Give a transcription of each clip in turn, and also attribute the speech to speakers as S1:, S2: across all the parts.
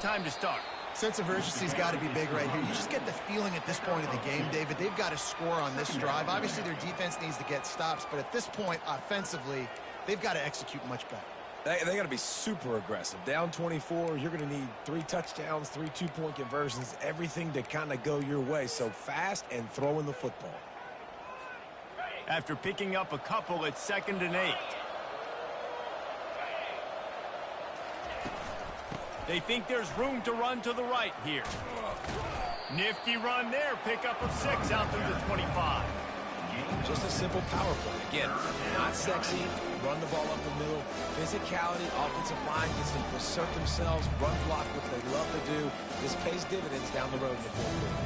S1: time to start.
S2: Sense of urgency's got to be big right here. You just get the feeling at this point of the game, David, they've got to score on this drive. Obviously, their defense needs to get stops, but at this point, offensively, they've got to execute much better.
S3: They got to be super aggressive. Down 24, you're going to need 3 touchdowns, 3 two-point conversions, everything to kind of go your way. So fast and throwing the football.
S1: After picking up a couple, it's 2nd and 8. They think there's room to run to the right here. Nifty run there. Pickup of 6 out through the 25.
S3: Just a simple power play. Again, not sexy. Run the ball up the middle. Physicality, offensive line gets to assert themselves, run block, what they love to do. This pays dividends down the road in the fourth quarter.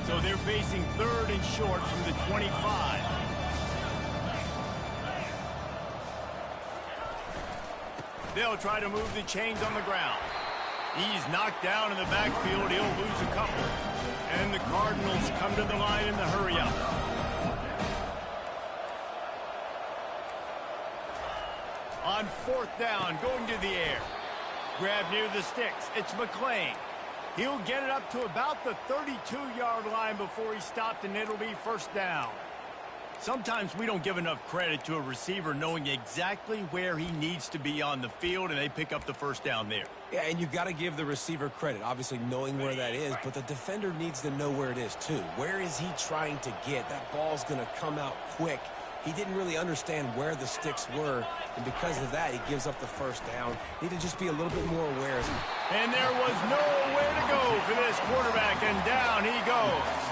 S1: So they're facing 3rd and short from the 25. They'll try to move the chains on the ground. He's knocked down in the backfield. He'll lose a couple. And the Cardinals come to the line in the hurry-up. On 4th down, going to the air. Grab near the sticks. It's McClain. He'll get it up to about the 32-yard line before he stopped, and it'll be 1st down. Sometimes we don't give enough credit to a receiver knowing exactly where he needs to be on the field, and they pick up the 1st down there.
S3: Yeah, and you've got to give the receiver credit, obviously knowing where that is, but the defender needs to know where it is too. Where is he trying to get? That ball's going to come out quick. He didn't really understand where the sticks were, and because of that, he gives up the 1st down. Need to just be a little bit more aware.
S1: And there was nowhere to go for this quarterback, and down he goes.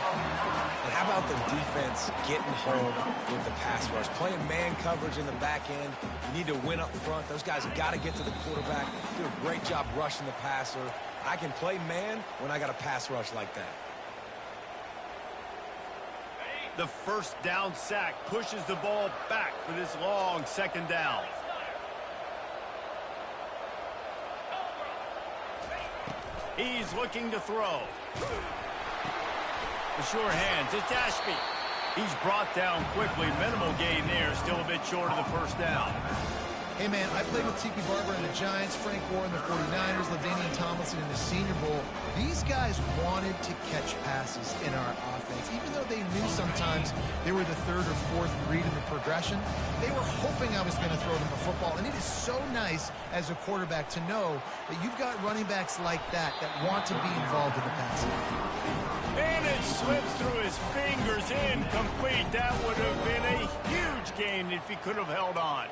S3: And how about the defense getting home with the pass rush? Playing man coverage in the back end. You need to win up front. Those guys have got to get to the quarterback. Do a great job rushing the passer. I can play man when I got a pass rush like that.
S1: The 1st down sack pushes the ball back for this long 2nd down. He's looking to throw. The sure hands, it's Ashby. He's brought down quickly. Minimal gain there, still a bit short of the 1st down.
S2: Hey, man, I played with Tiki Barber in the Giants, Frank Gore in the 49ers, LaDainian Tomlinson in the Senior Bowl. These guys wanted to catch passes in our offense. Even though they knew sometimes they were the 3rd or 4th read in the progression, they were hoping I was going to throw them a football. And it is so nice as a quarterback to know that you've got running backs like that want to be involved in the passing.
S1: And it slips through his fingers, incomplete. That would have been a huge gain if he could have held on.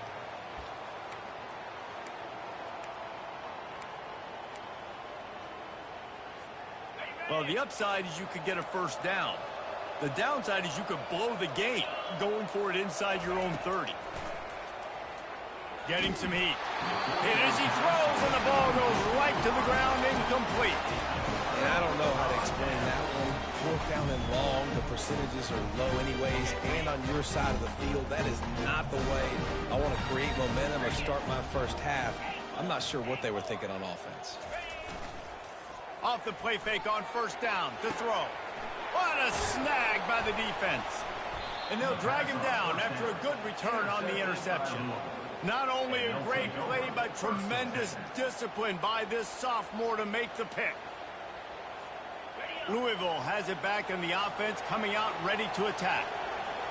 S1: Well, the upside is you could get a 1st down. The downside is you could blow the game going for it inside your own 30. Getting some heat. Hit as he throws, and the ball goes right to the ground, incomplete.
S3: And I don't know how to explain that one. 4th down and long, the percentages are low anyways, and on your side of the field, that is not the way I want to create momentum or start my 1st half. I'm not sure what they were thinking on offense.
S1: Off the play fake on 1st down to throw. What a snag by the defense. And they'll drag him down after a good return on the interception. Not only a great play, but tremendous discipline by this sophomore to make the pick. Louisville has it back in the offense, coming out ready to attack.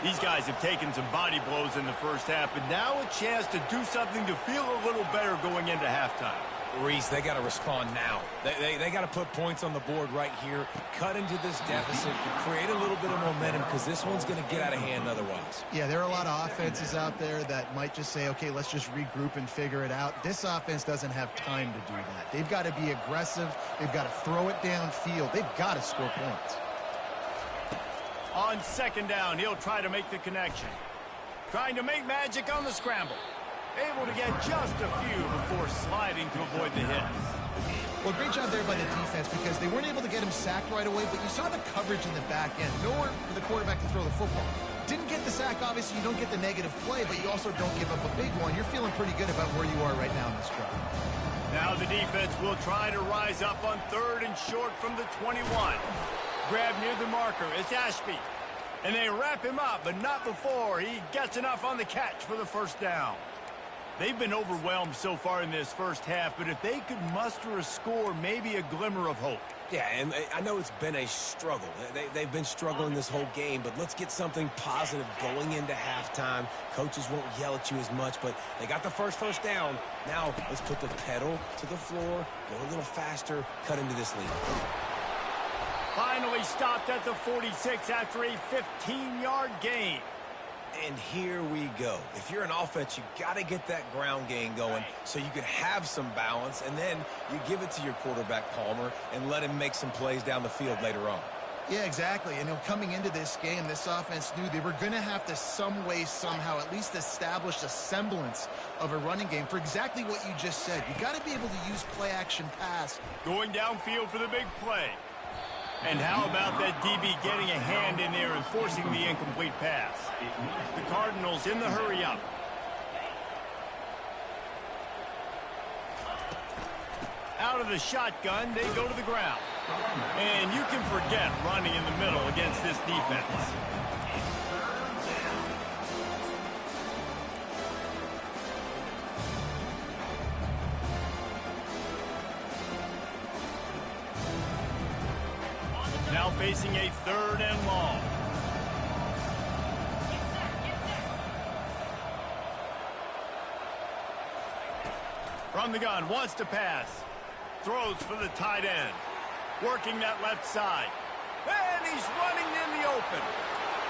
S1: These guys have taken some body blows in the 1st half, but now a chance to do something to feel a little better going into halftime.
S3: Reese, they got to respond now. They got to put points on the board right here, cut into this deficit, create a little bit of momentum because this one's going to get out of hand otherwise.
S2: Yeah, there are a lot of offenses out there that might just say, okay, let's just regroup and figure it out. This offense doesn't have time to do that. They've got to be aggressive. They've got to throw it downfield. They've got to score points.
S1: On 2nd down, he'll try to make the connection. Trying to make magic on the scramble. Able to get just a few before sliding to avoid the hit.
S2: Well, great job there by the defense because they weren't able to get him sacked right away, but you saw the coverage in the back end. Nowhere for the quarterback to throw the football. Didn't get the sack, obviously you don't get the negative play, but you also don't give up a big one. You're feeling pretty good about where you are right now in this drive.
S1: Now the defense will try to rise up on 3rd and short from the 21. Grab near the marker. It's Ashby. And they wrap him up, but not before he gets enough on the catch for the first down. They've been overwhelmed so far in this first half, but if they could muster a score, maybe a glimmer of hope.
S3: Yeah, and I know it's been a struggle. They've been struggling this whole game, but let's get something positive going into halftime. Coaches won't yell at you as much, but they got the first down. Now let's put the pedal to the floor, go a little faster, cut into this lead.
S1: Finally stopped at the 46 after a 15-yard gain.
S3: And here we go. If you're an offense, you got to get that ground game going so you can have some balance, and then you give it to your quarterback, Palmer, and let him make some plays down the field later on.
S2: Yeah, exactly. And coming into this game, this offense knew they were going to have to some way, somehow, at least establish a semblance of a running game for exactly what you just said. You got to be able to use play-action pass.
S1: Going downfield for the big play. And how about that DB getting a hand in there and forcing the incomplete pass? The Cardinals in the hurry-up. Out of the shotgun, they go to the ground. And you can forget running in the middle against this defense. Now facing a 3rd and long. From the gun, wants to pass. Throws for the tight end. Working that left side. And he's running in the open.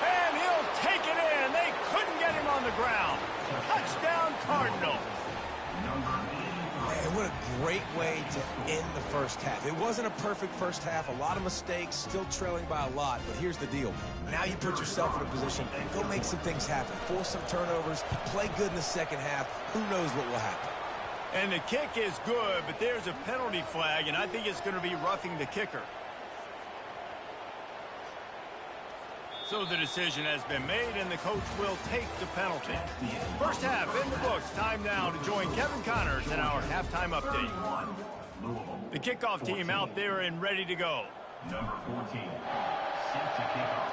S1: And he'll take it in. They couldn't get him on the ground. Touchdown, Cardinals.
S3: Man, what a great way to end the first half. It wasn't a perfect first half. A lot of mistakes, still trailing by a lot. But here's the deal. Now you put yourself in a position, go make some things happen. Force some turnovers, play good in the second half. Who knows what will happen?
S1: And the kick is good, but there's a penalty flag, and I think it's going to be roughing the kicker. So the decision has been made, and the coach will take the penalty. First half in the books. Time now to join Kevin Connors in our halftime update. The kickoff team out there and ready to go.
S4: Number 14, set to kick off.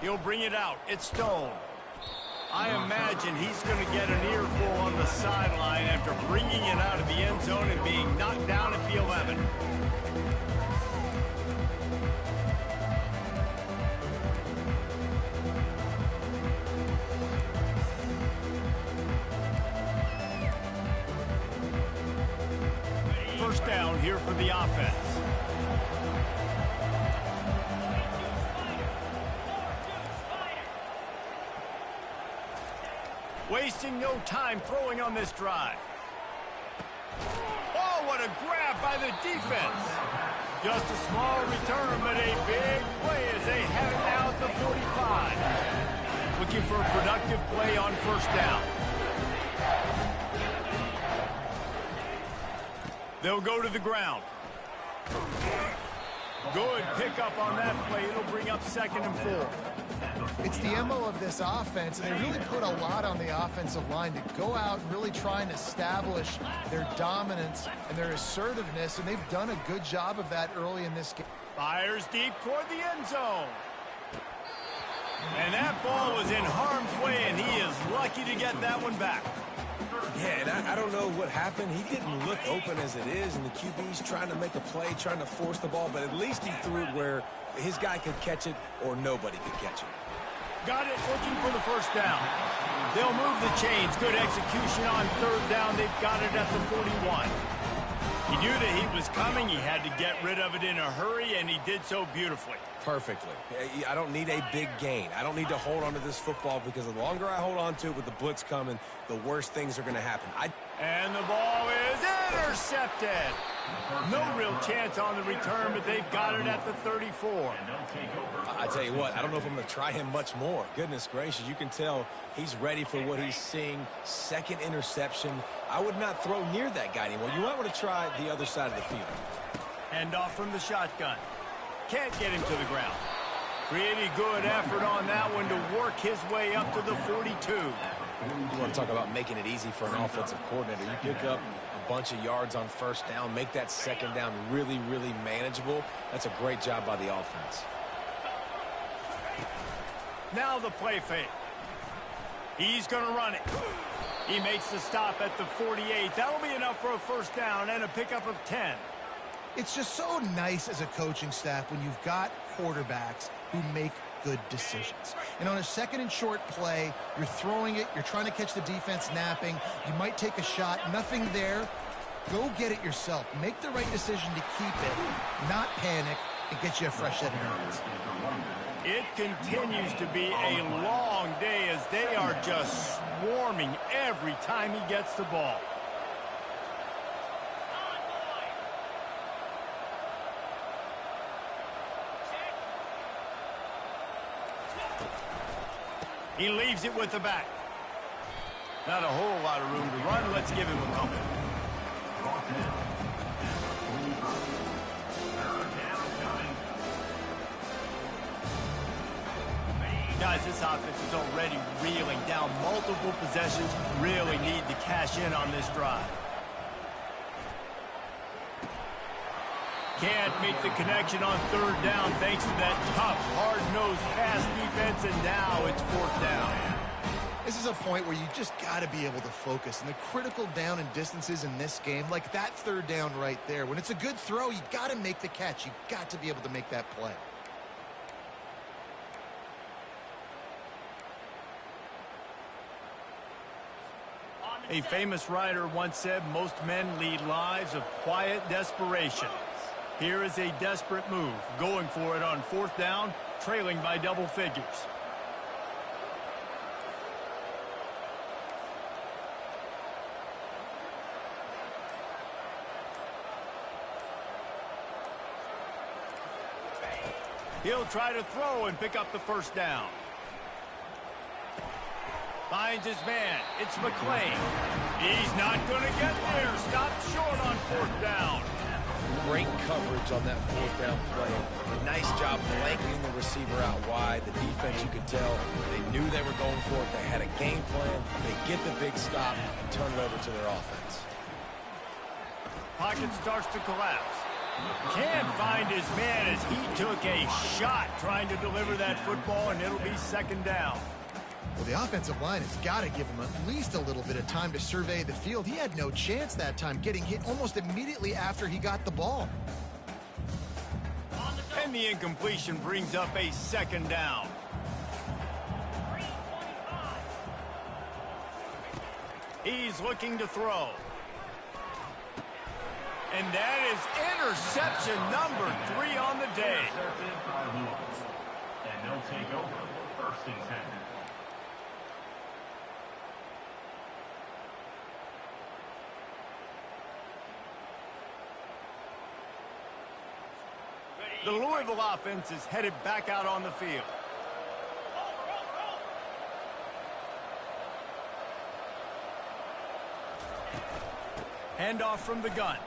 S1: He'll bring it out. It's Stone. I imagine he's going to get an earful on the sideline after bringing it out of the end zone and being knocked down at the 11. First down here for the offense. Wasting no time throwing on this drive. Oh, what a grab by the defense. Just a small return, but a big play as they have it now at the 45. Looking for a productive play on first down. They'll go to the ground. Good pickup on that play. It'll bring up 2nd and 4.
S2: It's the MO of this offense, and they really put a lot on the offensive line to go out and really try and establish their dominance and their assertiveness, and they've done a good job of that early in this game.
S1: Fires deep toward the end zone. And that ball was in harm's way, and he is lucky to get that one back.
S3: Yeah, and I don't know what happened. He didn't look open as it is, and the QB's trying to make a play, trying to force the ball, but at least he threw it where his guy could catch it or nobody could catch it.
S1: Got it, looking for the first down. They'll move the chains. Good execution on 3rd down. They've got it at the 41. He knew that he was coming. He had to get rid of it in a hurry, and he did so beautifully.
S3: Perfectly. I don't need a big gain. I don't need to hold on to this football because the longer I hold on to it with the blitz coming, the worse things are going to happen.
S1: And the ball is intercepted. No real chance on the return, but they've got it at the 34.
S3: I tell you what, I don't know if I'm going to try him much more. Goodness gracious, you can tell he's ready for what he's seeing. 2nd interception. I would not throw near that guy anymore. You might want to try the other side of the field.
S1: Hand off from the shotgun. Can't get him to the ground. Pretty good effort on that one to work his way up to the 42.
S3: You want to talk about making it easy for an offensive coordinator. You pick up a bunch of yards on first down, make that second down really, really manageable. That's a great job by the offense.
S1: Now the play fake. He's going to run it. He makes the stop at the 48. That'll be enough for a first down and a pickup of 10.
S2: It's just so nice as a coaching staff when you've got quarterbacks who make good decisions. And on a second and short play, you're throwing it, you're trying to catch the defense napping, you might take a shot, nothing there. Go get it yourself. Make the right decision to keep it, not panic, and get you a fresh set of downs.
S1: It continues to be a long day as they are just swarming every time he gets the ball. He leaves it with the back. Not a whole lot of room to run. Let's give him a couple. Guys, this offense is already reeling down multiple possessions. Really need to cash in on this drive. Can't make the connection on third down thanks to that tough, hard-nosed pass defense, and now it's fourth down.
S2: This is a point where you just got to be able to focus. And the critical down and distances in this game, like that third down right there, when it's a good throw, you got to make the catch. You got to be able to make that play.
S1: A famous writer once said, most men lead lives of quiet desperation. Here is a desperate move, going for it on fourth down, trailing by double figures. He'll try to throw and pick up the first down. Finds his man. It's McClain. He's not going to get there. Stopped short on fourth down.
S3: Great coverage on that fourth down play. Nice job blanketing the receiver out wide. The defense, you could tell, they knew they were going for it. They had a game plan. They get the big stop and turn it over to their offense.
S1: Pocket starts to collapse. Can't find his man as he took a shot trying to deliver that football, and it'll be second down.
S2: Well, the offensive line has got to give him at least a little bit of time to survey the field. He had no chance that time, getting hit almost immediately after he got the ball.
S1: And the incompletion brings up a second down. He's looking to throw. And that is interception number 3 on the day.
S4: Intercepted by Lewis. And they'll take over first and 10.
S1: The Louisville offense is headed back out on the field. Handoff from the gun.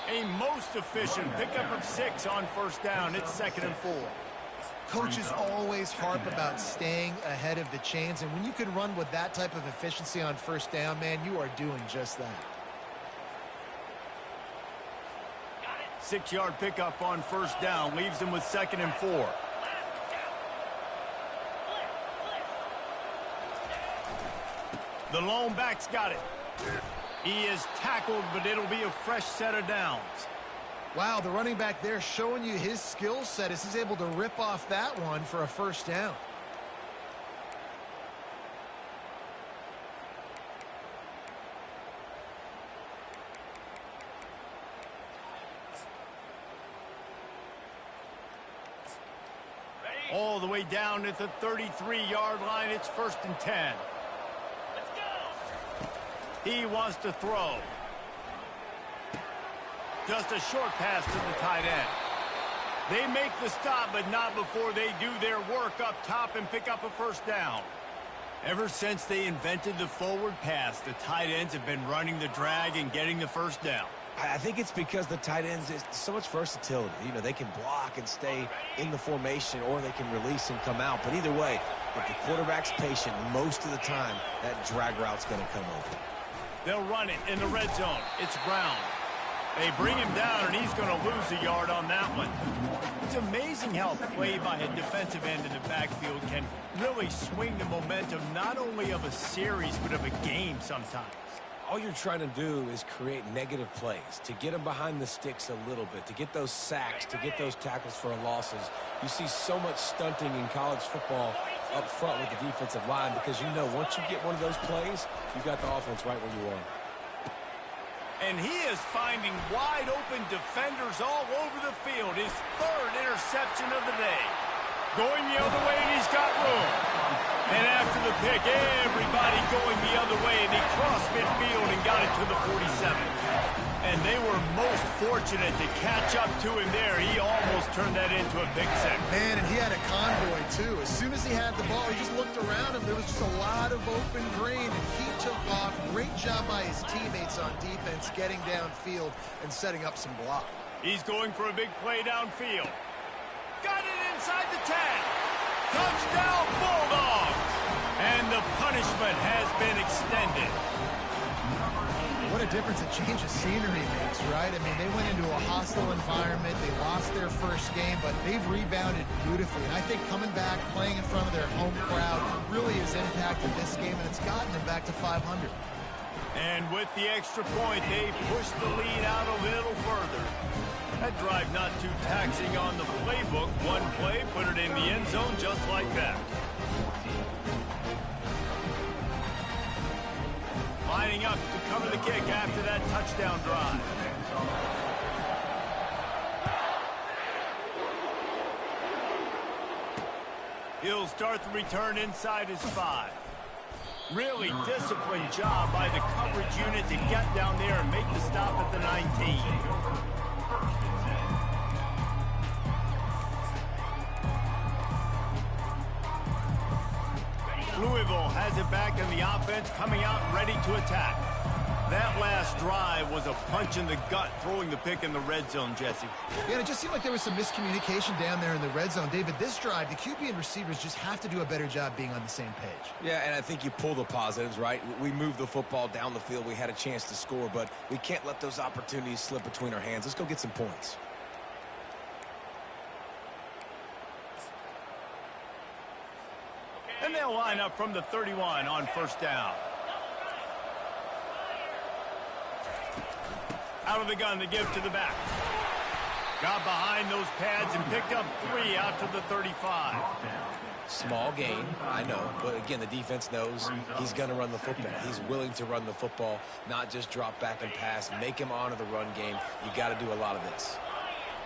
S1: A most efficient pickup of 6 on first down. It's 2nd and 4.
S2: Coaches always harp about staying ahead of the chains, and when you can run with that type of efficiency on first down, man, you are doing just that.
S1: 6-yard pickup on first down leaves them with 2nd and 4. The lone back's got it. He is tackled, but it'll be a fresh set of downs.
S2: Wow, the running back there showing you his skill set as he's able to rip off that one for a first down.
S1: All the way down at the 33-yard line. It's 1st and 10. He wants to throw. Just a short pass to the tight end. They make the stop, but not before they do their work up top and pick up a first down. Ever since they invented the forward pass, the tight ends have been running the drag and getting the first down.
S3: I think it's because the tight ends is so much versatility. You know, they can block and stay in the formation, or they can release and come out. But either way, if the quarterback's patient, most of the time, that drag route's going to come open.
S1: They'll run it in the red zone. It's Brown. They bring him down, and he's going to lose a yard on that one. It's amazing how play by a defensive end in the backfield can really swing the momentum not only of a series but of a game sometimes.
S3: All you're trying to do is create negative plays, to get them behind the sticks a little bit, to get those sacks, to get those tackles for losses. You see so much stunting in college football up front with the defensive line because you know once you get one of those plays, you've got the offense right where you are.
S1: And he is finding wide-open defenders all over the field. His third interception of the day. Going the other way, and he's got room. And after the pick, everybody going the other way, and he crossed midfield and got it to the 47. And they were most fortunate to catch up to him there. He almost turned that into a big six.
S2: Man, and he had a convoy, too. As soon as he had the ball, he just looked around him. There was just a lot of open green, and he took off. Great job by his teammates on defense, getting downfield and setting up some block.
S1: He's going for a big play downfield. Got it inside the 10. Touchdown, Bulldogs! And the punishment has been extended.
S2: What a difference a change of scenery makes, right? I mean, they went into a hostile environment. They lost their first game, but they've rebounded beautifully. And I think coming back, playing in front of their home crowd really has impacted this game, and it's gotten them back to 500.
S1: And with the extra point, they pushed the lead out a little further. That drive not too taxing on the playbook. One play, put it in the end zone just like that. Lining up to cover the kick after that touchdown drive. He'll start the return inside his 5. Really disciplined job by the coverage unit to get down there and make the stop at the 19. Louisville has it back in the offense, coming out ready to attack. That last drive was a punch in the gut, throwing the pick in the red zone, Jesse.
S2: Yeah, and it just seemed like there was some miscommunication down there in the red zone. David, this drive, the QB and receivers just have to do a better job being on the same page.
S3: Yeah, and I think you pull the positives, right? We moved the football down the field. We had a chance to score, but we can't let those opportunities slip between our hands. Let's go get some points.
S1: And they'll line up from the 31 on first down. Out of the gun to give to the back. Got behind those pads and picked up 3 out to the 35.
S3: Small gain, I know, but again, the defense knows he's going to run the football. He's willing to run the football, not just drop back and pass, make him honor the run game. You got to do a lot of this.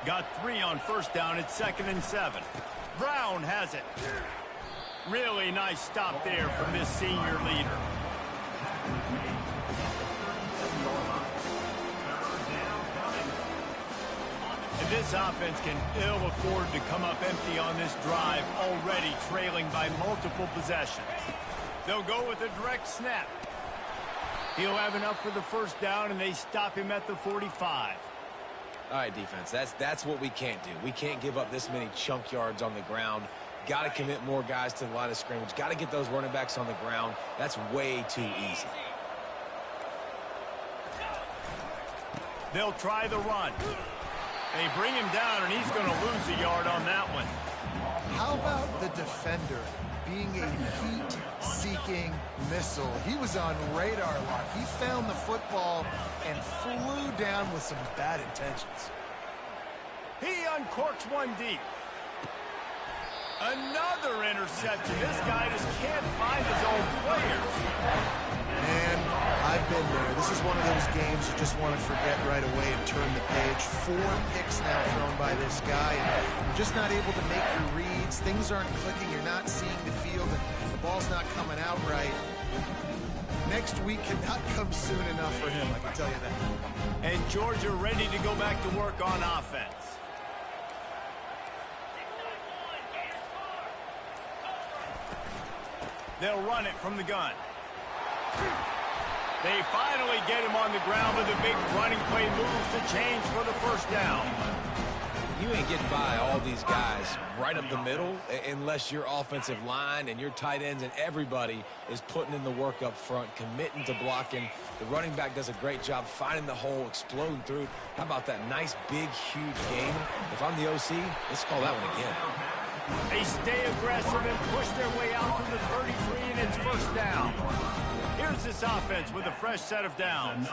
S1: Got 3 on first down. It's 2nd and 7. Brown has it. Really nice stop there from this senior leader. And this offense can ill afford to come up empty on this drive, already trailing by multiple possessions. They'll go with a direct snap. He'll have enough for the first down, and they stop him at the 45.
S3: All right, defense, that's what we can't do. We can't give up this many chunk yards on the ground. Got to commit more guys to the line of scrimmage. Got to get those running backs on the ground. That's way too easy.
S1: They'll try the run. They bring him down, and he's going to lose a yard on that one.
S2: How about the defender being a heat-seeking missile? He was on radar lock. He found the football and flew down with some bad intentions.
S1: He uncorks one deep. Another interception. This guy just can't find his own players.
S2: Man, I've been there. This is one of those games you just want to forget right away and turn the page. 4 picks now thrown by this guy, and you're just not able to make your reads. Things aren't clicking. You're not seeing the field, and the ball's not coming out right. Next week cannot come soon enough for him, I can tell you that.
S1: And Georgia ready to go back to work on offense. They'll run it from the gun. They finally get him on the ground with a big running play moves to change for the first down.
S3: You ain't getting by all these guys right up the middle unless your offensive line and your tight ends and everybody is putting in the work up front, committing to blocking. The running back does a great job finding the hole, exploding through. How about that nice, big, huge game? If I'm the OC, let's call that one again.
S1: They stay aggressive and push their way out to the 33, and it's first down. Here's this offense with a fresh set of downs.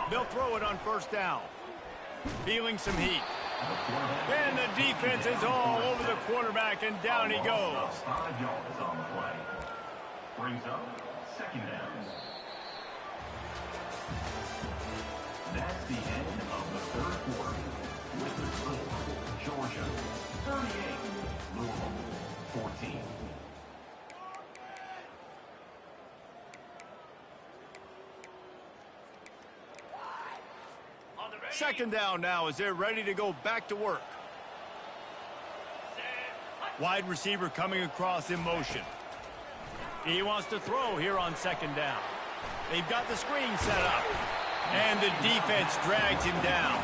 S1: They'll throw it on first down. Feeling some heat. And the defense is all over the quarterback, and down he goes.
S4: 5 yards on the play. Brings up second down. That's the end of the third quarter. With the score, Georgia 38, Louisville 14.
S1: Second down now as they're ready to go back to work. Wide receiver coming across in motion. He wants to throw here on second down. They've got the screen set up. And the defense drags him down.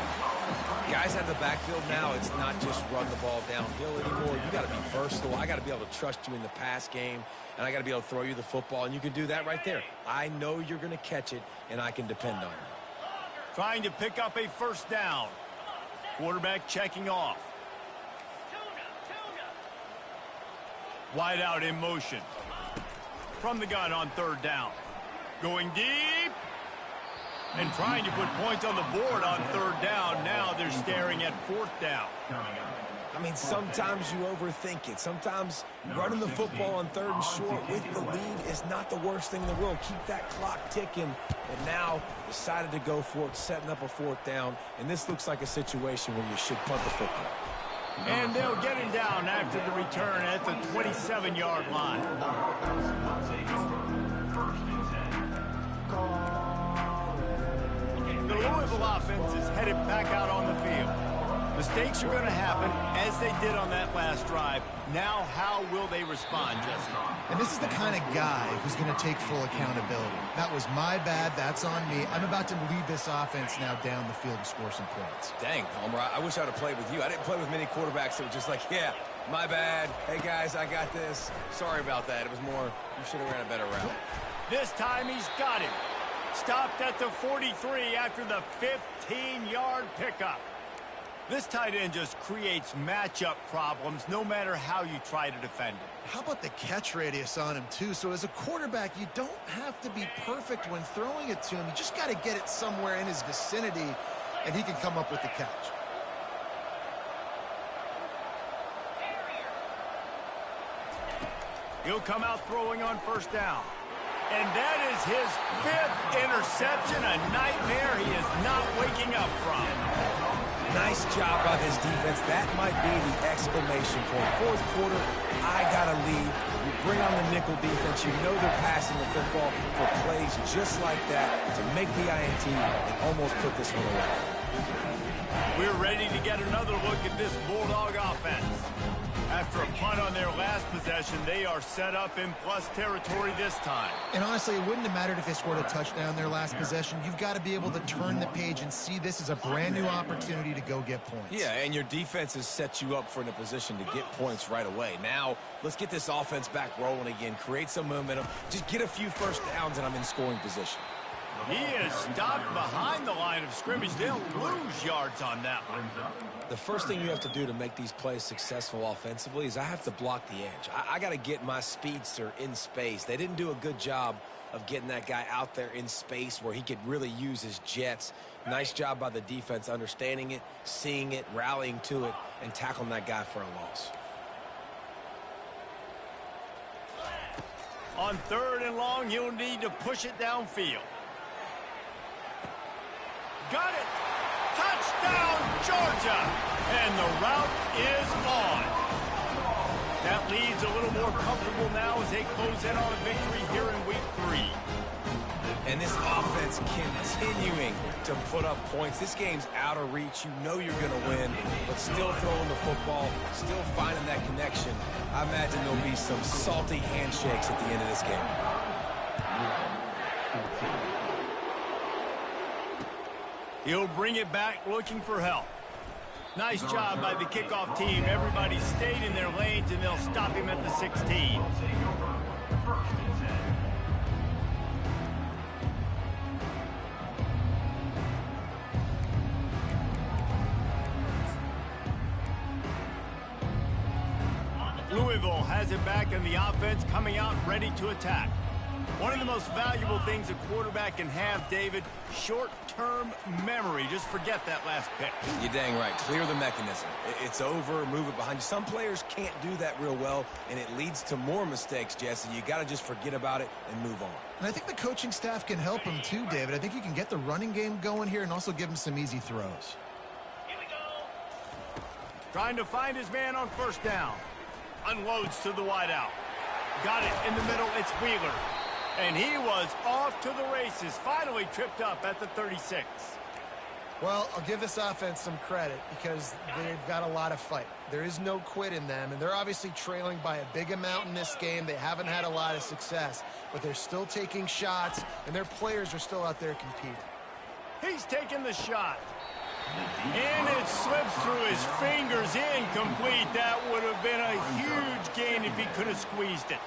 S3: Guys out of the backfield now, it's not just run the ball downhill anymore. You got to be versatile. I got to be able to trust you in the pass game, and I got to be able to throw you the football, and you can do that right there. I know you're going to catch it, and I can depend on you.
S1: Trying to pick up a first down. Quarterback checking off. Wide out in motion. From the gun on third down. Going deep. And trying to put points on the board on third down. Now they're staring at fourth down.
S3: I mean, sometimes you overthink it. Sometimes running the football on third and short with the lead is not the worst thing in the world. Keep that clock ticking. And now decided to go for it, setting up a fourth down. And this looks like a situation where you should punt the football.
S1: And they'll get him down after the return at the 27-yard line. The Louisville offense is headed back out on the field. Mistakes are going to happen, as they did on that last drive. Now, how will they respond, Jesse?
S2: And this is the kind of guy who's going to take full accountability. That was my bad. That's on me. I'm about to lead this offense now down the field and score some points.
S3: Dang, Palmer, I wish I would have played with you. I didn't play with many quarterbacks that were just like, yeah, my bad. Hey, guys, I got this. Sorry about that. It was more, you should have ran a better route.
S1: This time he's got him. Stopped at the 43 after the 15-yard pickup. This tight end just creates matchup problems no matter how you try to defend it.
S2: How about the catch radius on him, too? So as a quarterback, you don't have to be perfect when throwing it to him. You just got to get it somewhere in his vicinity, and he can come up with the catch.
S1: He'll come out throwing on first down. And that is his 5th interception, a nightmare he is not waking up from.
S3: Nice job by this defense. That might be the exclamation point. Fourth quarter, I got a lead. You bring on the nickel defense. You know they're passing the football for plays just like that to make the INT and almost put this one away.
S1: We're ready to get another look at this Bulldog offense. After a punt on their last possession, they are set up in plus territory this time.
S2: And honestly, it wouldn't have mattered if they scored a touchdown their last possession. You've got to be able to turn the page and see this as a brand new opportunity to go get points.
S3: Yeah, and your defense has set you up for in a position to get points right away. Now, let's get this offense back rolling again, create some momentum, just get a few first downs, and I'm in scoring position.
S1: He is stopped behind the line of scrimmage. They'll lose yards on that one.
S3: The first thing you have to do to make these plays successful offensively is I have to block the edge. I got to get my speedster in space. They didn't do a good job of getting that guy out there in space where he could really use his jets. Nice job by the defense understanding it, seeing it, rallying to it, and tackling that guy for a loss.
S1: On third and long, he'll need to push it downfield. Got it. Touchdown, Georgia. And the route is on. That leads a little more comfortable now as they close in on a victory here in week 3.
S3: And this offense continuing to put up points. This game's out of reach. You know you're going to win, but still throwing the football, still finding that connection. I imagine there'll be some salty handshakes at the end of this game.
S1: He'll bring it back looking for help. Nice job by the kickoff team. Everybody stayed in their lanes, and they'll stop him at the 16.
S4: First and 10.
S1: Louisville has it back in the offense, coming out ready to attack. One of the most valuable things a quarterback can have, David, short-term memory. Just forget that last pick.
S3: You're dang right. Clear the mechanism. It's over, move it behind you. Some players can't do that real well, and it leads to more mistakes, Jesse. You got to just forget about it and move on.
S2: And I think the coaching staff can help him too, David. I think you can get the running game going here and also give him some easy throws.
S1: Trying to find his man on first down. Unloads to the wideout. Got it in the middle. It's Wheeler. And he was off to the races. Finally tripped up at the 36.
S2: Well, I'll give this offense some credit because they've got a lot of fight. There is no quit in them, and they're obviously trailing by a big amount in this game. They haven't had a lot of success, but they're still taking shots, and their players are still out there competing.
S1: He's taking the shot. And it slips through his fingers, incomplete. That would have been a huge gain if he could have squeezed it.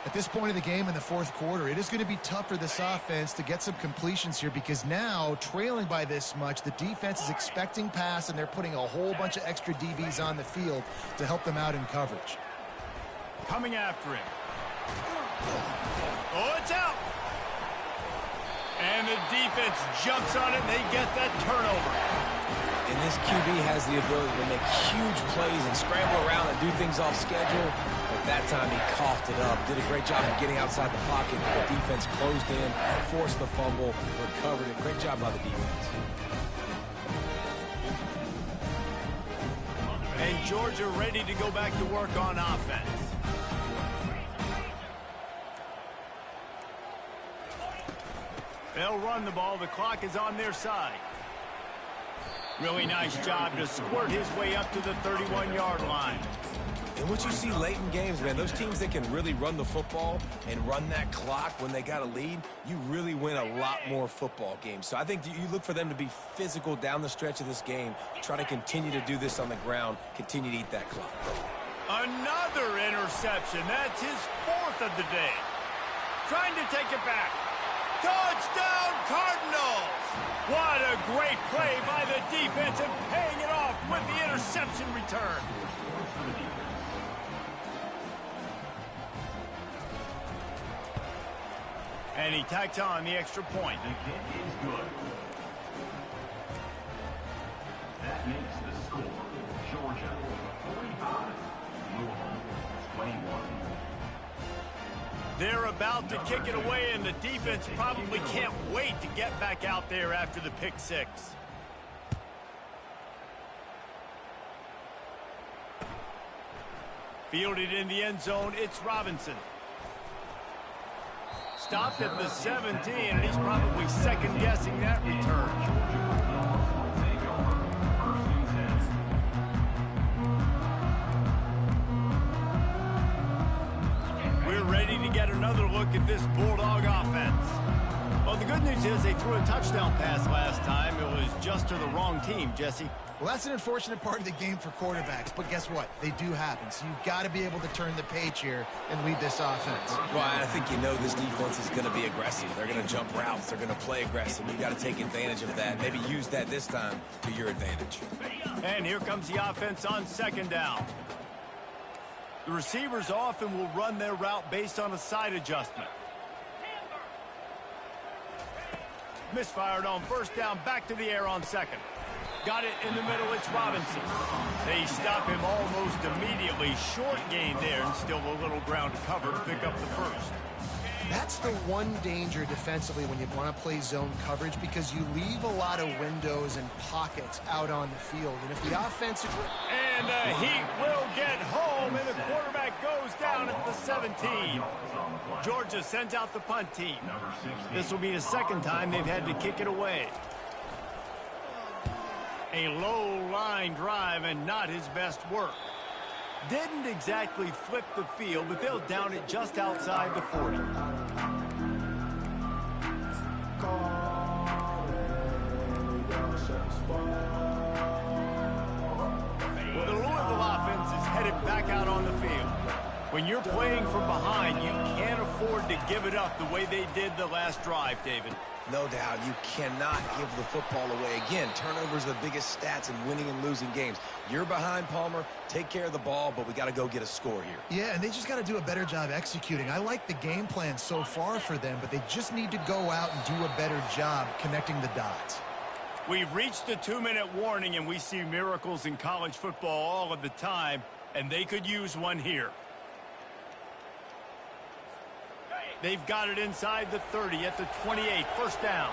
S2: At this point in the game in the fourth quarter, it is going to be tough for this offense to get some completions here because now, trailing by this much, the defense is expecting pass, and they're putting a whole bunch of extra DBs on the field to help them out in coverage.
S1: Coming after him. Oh, it's out. And the defense jumps on it, and they get that turnover.
S3: And this QB has the ability to make huge plays and scramble around and do things off schedule. At that time, he coughed it up. Did a great job of getting outside the pocket. The defense closed in, forced the fumble, recovered it. Great job by the defense.
S1: And Georgia ready to go back to work on offense. They'll run the ball. The clock is on their side. Really nice job to squirt his way up to the 31-yard line.
S3: And what you see late in games, man, those teams that can really run the football and run that clock when they got a lead, you really win a lot more football games. So I think you look for them to be physical down the stretch of this game, try to continue to do this on the ground, continue to eat that clock.
S1: Another interception. That's his fourth of the day. Trying to take it back. Touchdown, Cardinals! What a great play by the defense and paying it off with the interception return. And he tacks on the extra point.
S4: The kick is good. That makes the score Georgia 45, Louisville 21.
S1: They're about to kick it away, and the defense probably can't wait to get back out there after the pick six. Fielded in the end zone, it's Robinson. Stopped at the 17, and he's probably second-guessing that return. Ready to get another look at this Bulldog offense. Well, the good news is they threw a touchdown pass last time. It was just to the wrong team, Jesse.
S2: Well, that's an unfortunate part of the game for quarterbacks, but guess what? They do happen. So you've got to be able to turn the page here and lead this offense.
S3: Well, I think you know this defense is going to be aggressive. They're going to jump routes. They're going to play aggressive. You got to take advantage of that. Maybe use that this time to your advantage.
S1: And here comes the offense on second down. The receivers often will run their route based on a side adjustment. Misfired on first down, back to the air on second. Got it in the middle, it's Robinson. They stop him almost immediately. Short gain there, and still a little ground to cover to pick up the first.
S2: That's the one danger defensively when you want to play zone coverage, because you leave a lot of windows and pockets out on the field. And if the offense...
S1: And the Heat will get home, and the quarterback goes down at the 17. Georgia sends out the punt team. This will be the second time they've had to kick it away. A low line drive and not his best work. Didn't exactly flip the field, but they'll down it just outside the 40. get it back out on the field. When you're playing from behind, you can't afford to give it up the way they did the last drive, David.
S3: No doubt, you cannot give the football away. Again, turnovers are the biggest stats in winning and losing games. You're behind, Palmer. Take care of the ball, but we got to go get a score here.
S2: Yeah, and they just got to do a better job executing. I like the game plan so far for them, but they just need to go out and do a better job connecting the dots.
S1: We've reached the 2-minute warning, and we see miracles in college football all of the time, and they could use one here. They've got it inside the 30 at the 28. First down.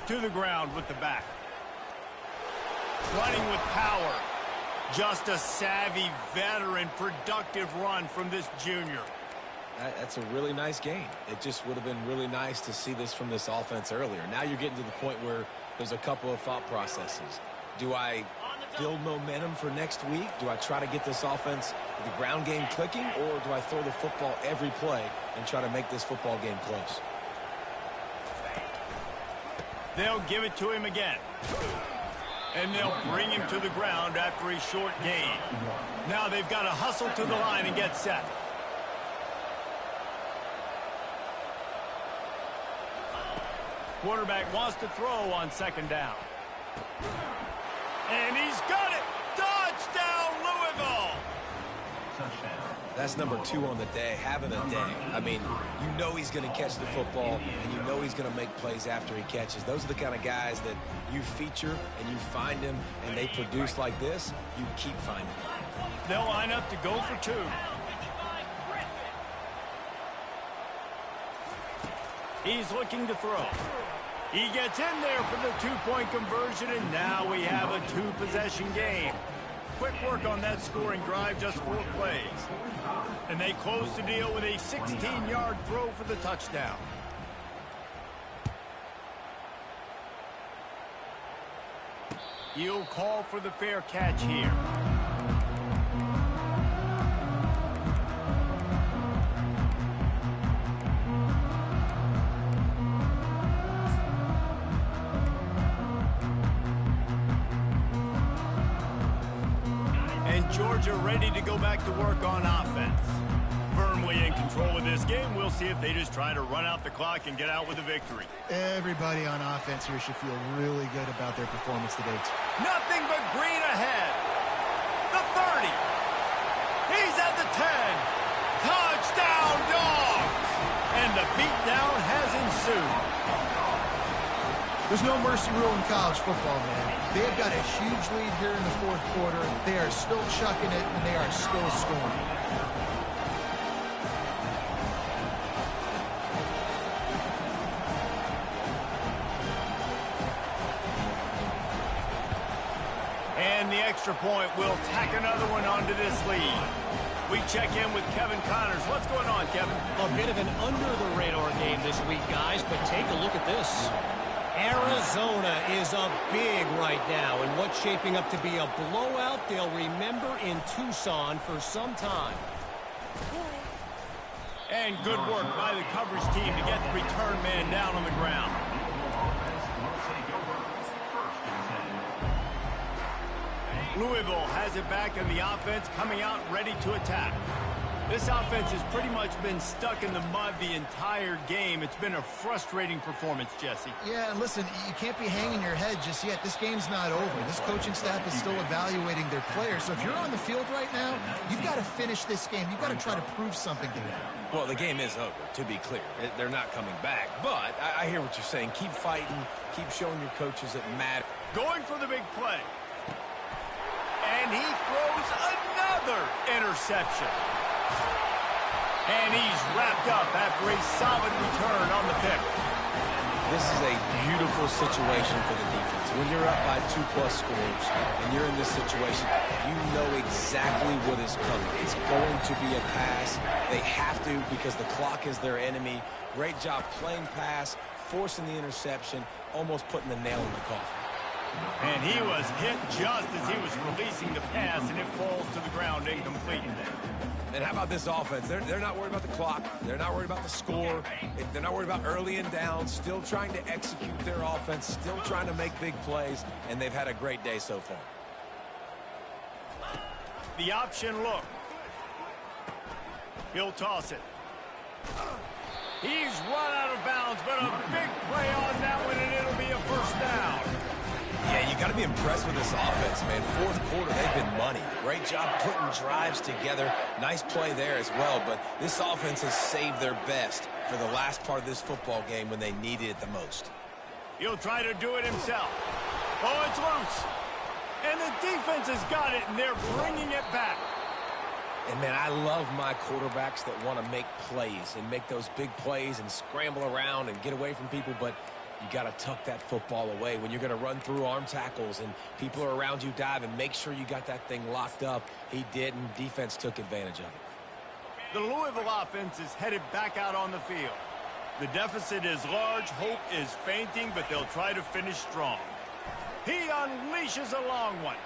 S1: To the ground with the back. Running with power. Just a savvy, veteran, productive run from this junior.
S3: That's a really nice game. It just would have been really nice to see this from this offense earlier. Now you're getting to the point where there's a couple of thought processes. Do I build momentum for next week? Do I try to get this offense, the ground game clicking, or do I throw the football every play and try to make this football game close?
S1: They'll give it to him again. And they'll bring him to the ground after a short gain. Now they've got to hustle to the line and get set. Quarterback wants to throw on second down. And he's got it! Touchdown, Louisville!
S4: Touchdown.
S3: That's number 2 on the day, having a day. I mean, you know he's going to catch the football, and you know he's going to make plays after he catches. Those are the kind of guys that you feature, and you find them, and they produce like this, you keep finding them.
S1: They'll line up to go for 2. He's looking to throw. He gets in there for the 2-point conversion, and now we have a 2-possession game. Quick work on that scoring drive, just 4 plays. And they close the deal with a 16-yard throw for the touchdown. He'll call for the fair catch here. Georgia ready to go back to work on offense. Firmly in control of this game. We'll see if they just try to run out the clock and get out with a victory.
S2: Everybody on offense here should feel really good about their performance today.
S1: Nothing but green ahead. The 30. He's at the 10. Touchdown, Dawgs! And the beatdown has ensued.
S2: There's no mercy rule in college football, man. They've got a huge lead here in the 4th quarter. They are still chucking it, and they are still scoring.
S1: And the extra point will tack another one onto this lead. We check in with Kevin Connors. What's going on, Kevin?
S5: A bit of an under-the-radar game this week, guys, but take a look at this. Arizona is up big right now, and what's shaping up to be a blowout they'll remember in Tucson for some time.
S1: And good work by the coverage team to get the return man down on the ground. Louisville has it back, and the offense coming out ready to attack. This offense has pretty much been stuck in the mud the entire game. It's been a frustrating performance, Jesse.
S2: Yeah, and listen, you can't be hanging your head just yet. This game's not over. This coaching staff is still evaluating their players. So if you're on the field right now, you've got to finish this game. You've got to try to prove something to them.
S3: Well, the game is over, to be clear. They're not coming back. But I hear what you're saying. Keep fighting. Keep showing your coaches it matters.
S1: Going for the big play. And he throws another interception. And he's wrapped up after a solid return on the pick.
S3: This is a beautiful situation for the defense. When you're up by 2+ scores and you're in this situation, you know exactly what is coming. It's going to be a pass. They have to because the clock is their enemy. Great job playing pass, forcing the interception, almost putting the nail in the coffin.
S1: And he was hit just as he was releasing the pass, and it falls to the ground incomplete.
S3: And how about this offense? They're not worried about the clock. They're not worried about the score. They're not worried about early and down. Still trying to execute their offense. Still trying to make big plays. And they've had a great day so far.
S1: The option look. He'll toss it. He's run out of bounds, but a big play on that one, and it'll be a first down.
S3: Yeah, you got to be impressed with this offense, man. Fourth quarter, they've been money. Great job putting drives together. Nice play there as well, but this offense has saved their best for the last part of this football game when they needed it the most.
S1: He'll try to do it himself. Oh, it's loose. And the defense has got it, and they're bringing it back.
S3: And, man, I love my quarterbacks that want to make plays and make those big plays and scramble around and get away from people, but you got to tuck that football away. When you're going to run through arm tackles and people are around you diving, make sure you got that thing locked up. He did, and defense took advantage of it.
S1: The Louisville offense is headed back out on the field. The deficit is large. Hope is fainting, but they'll try to finish strong. He unleashes a long one.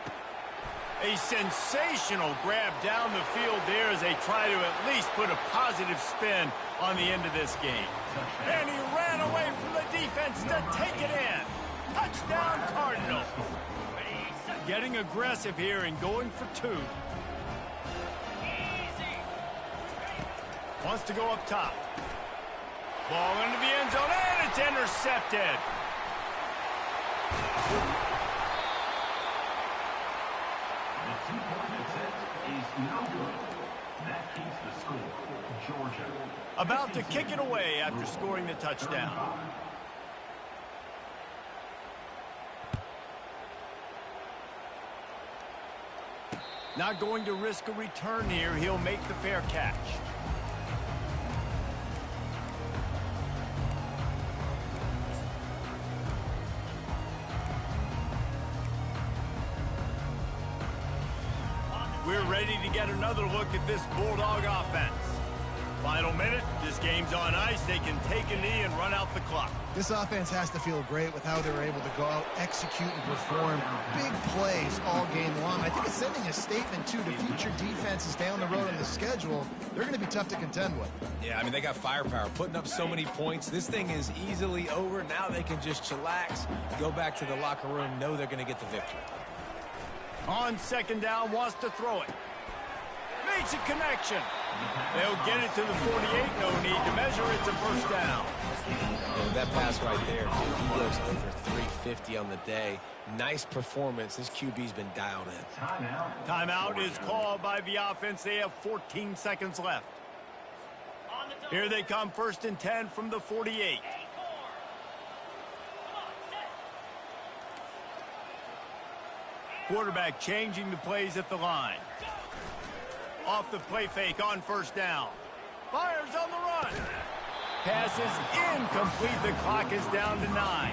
S1: A sensational grab down the field there as they try to at least put a positive spin on the end of this game. And he ran away from the defense to take it in. Touchdown, Cardinals. Getting aggressive here and going for two. Wants to go up top. Ball into the end zone, and it's intercepted.
S4: The 2-point attempt is no good. That keeps the score. Georgia.
S1: About to kick it away after scoring the touchdown. Not going to risk a return here. He'll make the fair catch. We're ready to get another look at this Bulldog offense. Final minute, this game's on ice. They can take a knee and run out the clock.
S2: This offense has to feel great with how they were able to go out, execute, and perform big plays all game long. I think it's sending a statement, too, to future defenses down the road on the schedule. They're going to be tough to contend with.
S3: Yeah, I mean, they got firepower, putting up so many points. This thing is easily over. Now they can just chillax, go back to the locker room, know they're going to get the victory.
S1: On second down, wants to throw it. Makes a connection. They'll get it to the 48. No need to measure. It's a first down.
S3: And that pass right there, dude, he goes over 350 on the day. Nice performance. This QB's been dialed in.
S1: Timeout is called by the offense. They have 14 seconds left. Here they come, 1st and 10 from the 48. Quarterback changing the plays at the line. Off the play fake on first down. Fires on the run. Pass is incomplete. The clock is down to 9.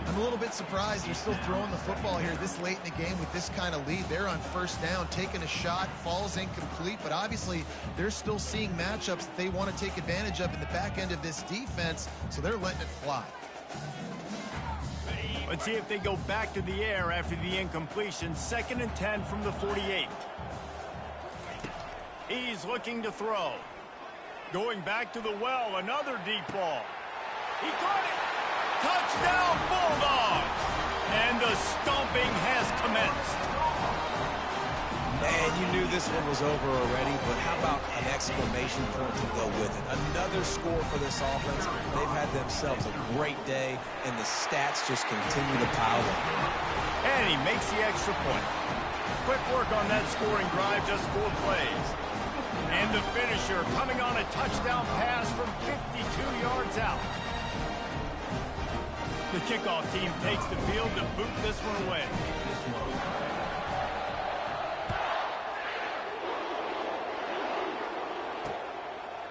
S2: I'm a little bit surprised they're still throwing the football here this late in the game with this kind of lead. They're on first down, taking a shot, falls incomplete, but obviously they're still seeing matchups that they want to take advantage of in the back end of this defense, so they're letting it fly.
S1: Let's see if they go back to the air after the incompletion. 2nd and 10 from the 48. He's looking to throw. Going back to the well, another deep ball. He caught it. Touchdown, Bulldogs! And the stomping has commenced.
S3: Man, you knew this one was over already, but how about an exclamation point to go with it? Another score for this offense. They've had themselves a great day, and the stats just continue to pile up.
S1: And he makes the extra point. Quick work on that scoring drive, just 4 plays. And the finisher coming on a touchdown pass from 52 yards out. The kickoff team takes the field to boot this one away.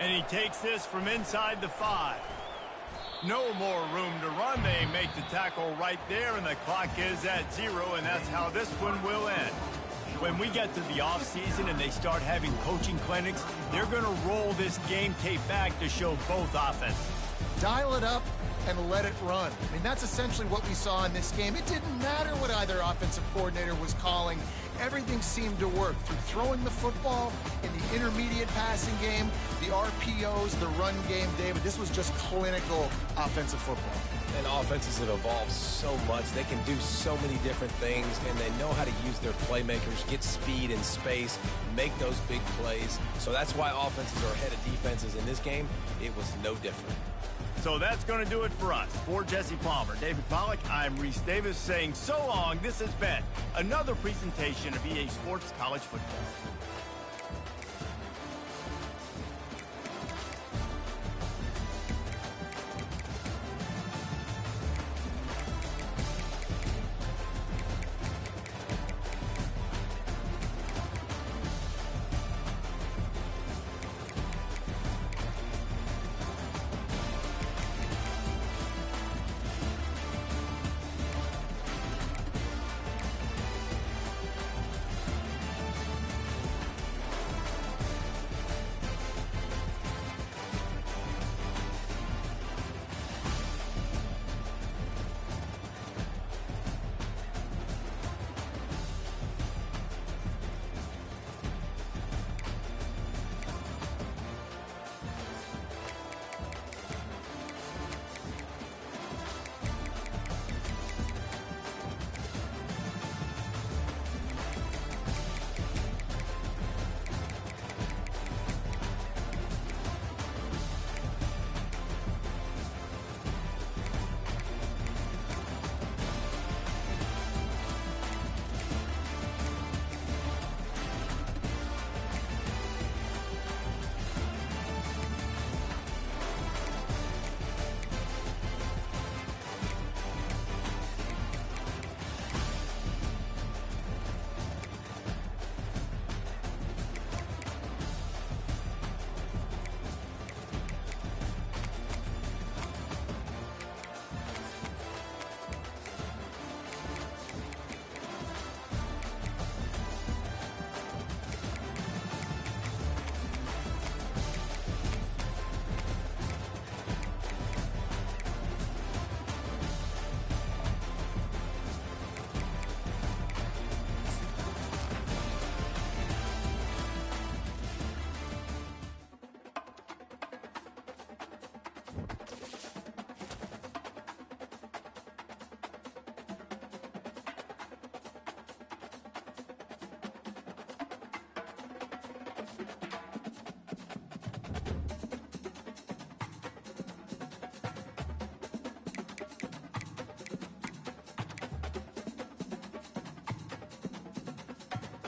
S1: And he takes this from inside the 5. No more room to run. They make the tackle right there, and the clock is at 0, and that's how this one will end. When we get to the offseason and they start having coaching clinics, they're going to roll this game tape back to show both offenses.
S2: Dial it up, and let it run. I mean, that's essentially what we saw in this game. It didn't matter what either offensive coordinator was calling. Everything seemed to work through throwing the football in the intermediate passing game, the RPOs, the run game, David. This was just clinical offensive football.
S3: And offenses have evolved so much. They can do so many different things, and they know how to use their playmakers, get speed and space, make those big plays. So that's why offenses are ahead of defenses in this game. It was no different.
S1: So that's going to do it for us. For Jesse Palmer, David Pollack, I'm Reese Davis saying so long. This has been another presentation of EA Sports College Football.